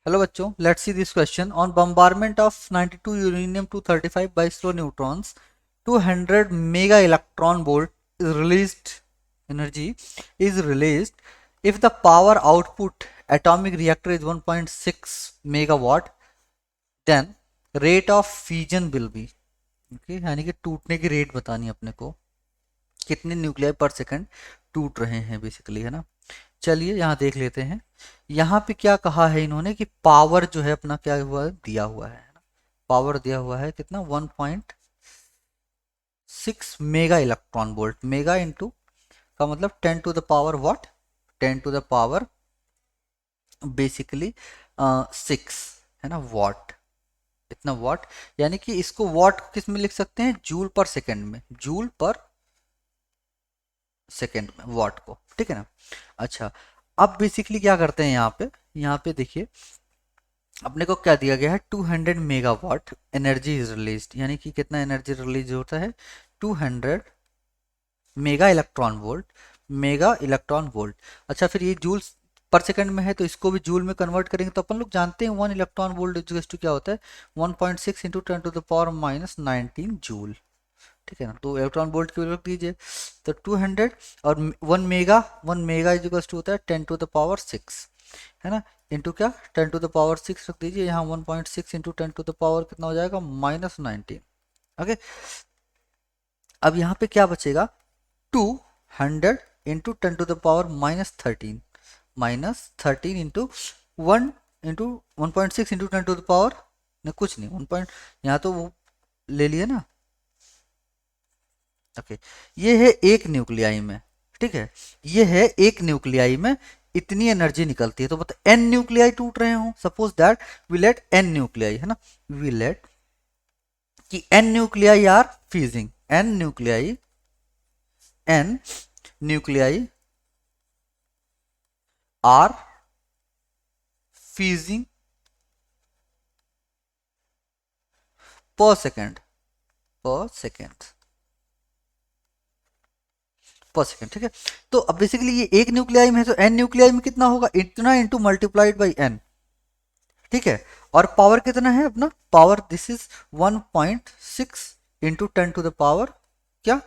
Hello बच्चों, let's see this question on bombardment of 92 uranium 235 by slow neutrons 200 mega electron volt is released energy is released if the power output atomic reactor is 1.6 megawatt, then rate of fusion will be okay, यानी कि टूटने की rate बतानी है अपने को, कितने nuclei पर सेकंड टूट रहे हैं बेसिकली, है ना। चलिए यहाँ देख लेते हैं। यहाँ पे क्या कहा है इन्होंने कि पावर जो है अपना क्या हुआ है, दिया हुआ है ना। पावर दिया हुआ है कितना, 1.6 mega electron volt. Mega into का मतलब 10 to the power what, 10 to the power basically 6, है ना, वॉट। इतना वॉट, यानी कि इसको वॉट किस में लिख सकते हैं, जूल पर सेकेंड में, जूल पर सेकेंड में वॉट को, ठीक है ना। अच्छा, अब बेसिकली क्या करते हैं यहाँ पे देखिए अपने को क्या दिया गया है, 200 मेगावाट एनर्जी इज रिलीज्ड, यानी कि कितना एनर्जी रिलीज होता है, 200 mega electron volt, mega electron volt. अच्छा, फिर ये जूल पर सेकंड में है तो इसको भी जूल में कन्वर्ट करेंगे तो अपन लोग जानते हैं 1 इलेक्ट्रॉन वोल्ट इज टू क्या होता है, 1.6 into 10 to the power minus 19 joule, ठीक है ना। तो इलेक्ट्रॉन वोल्ट की वैल्यू रख दीजिए, तो 200 और 1 मेगा इज टू होता है 10 टू द पावर 6, है ना, इंटू क्या 10 टू द पावर 6 रख दीजिए यहाँ, 1.6 इंटू 10 टू द पावर कितना हो जाएगा, माइनस 19। ओके, अब यहाँ पे क्या बचेगा, 200 into 10 to the power -13, -13 into 1 into 1.6 into 10 to the power, नहीं कुछ नहीं, 1 पॉइंट यहाँ तो वो ले लिए ना। ओके, ये है एक न्यूक्लियाई में, ठीक है, ये है एक न्यूक्लियाई में इतनी एनर्जी निकलती है। तो बता एन न्यूक्लियाई टूट रहे हो, suppose that we let n nuclei, है ना, वी लेट कि n nuclei are fusing, n nuclei are fusing per second, per second, per second, ठीक है। तो अब बेसिकली ये एक न्यूक्लियाई में है तो एन न्यूक्लियाई में कितना होगा, इतना इंटू मल्टीप्लाइड बाई एन, ठीक है। और पावर कितना है अपना, power this is 1.6 into 10 to the power क्या,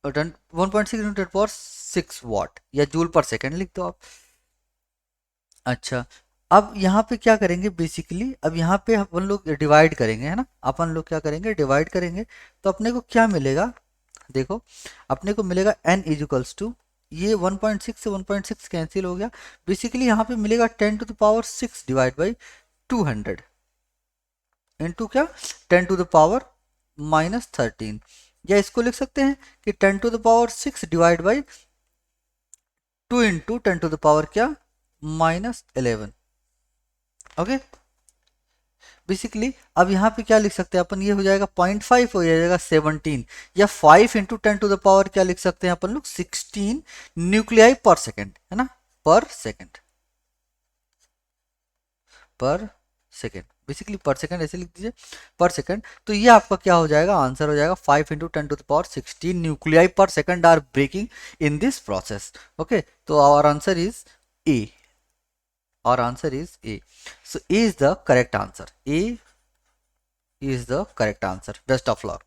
1.6 इंटू 10 पावर 6 वॉट, या जूल पर सेकेंड लिख दो आप। अच्छा, अब यहाँ पे क्या करेंगे बेसिकली, अब यहाँ पे अपन लोग डिवाइड करेंगे, है ना, अपन लोग क्या करेंगे, डिवाइड करेंगे। तो अपने को क्या मिलेगा, देखो अपने को मिलेगा n इजिकल्स टू, ये 1.6 से 1.6 कैंसिल हो गया, बेसिकली यहाँ पे मिलेगा 10 to the power 6 divide by 200 into क्या, 10 टू द पावर -13, या इसको लिख सकते हैं कि 10 to the power 6 divide by 2 into 10 to the power क्या, -11। ओके, बेसिकली अब यहाँ पे क्या लिख सकते हैं अपन, ये हो जाएगा 0.5 हो जाएगा 17, या 5 इंटू 10 टू द पावर क्या लिख सकते हैं अपन लोग, 16 न्यूक्लियाई पर सेकेंड, है ना, पर सेकेंड, पर सेकेंड, बेसिकली पर सेकेंड ऐसे लिख दीजिए, पर सेकेंड। तो ये आपका क्या हो जाएगा, आंसर हो जाएगा 5 into 10 to the power 16 nuclei पर second are breaking in this process. Okay, तो our answer is A, our answer is A. So A is the correct answer. A is the correct answer. Best of luck.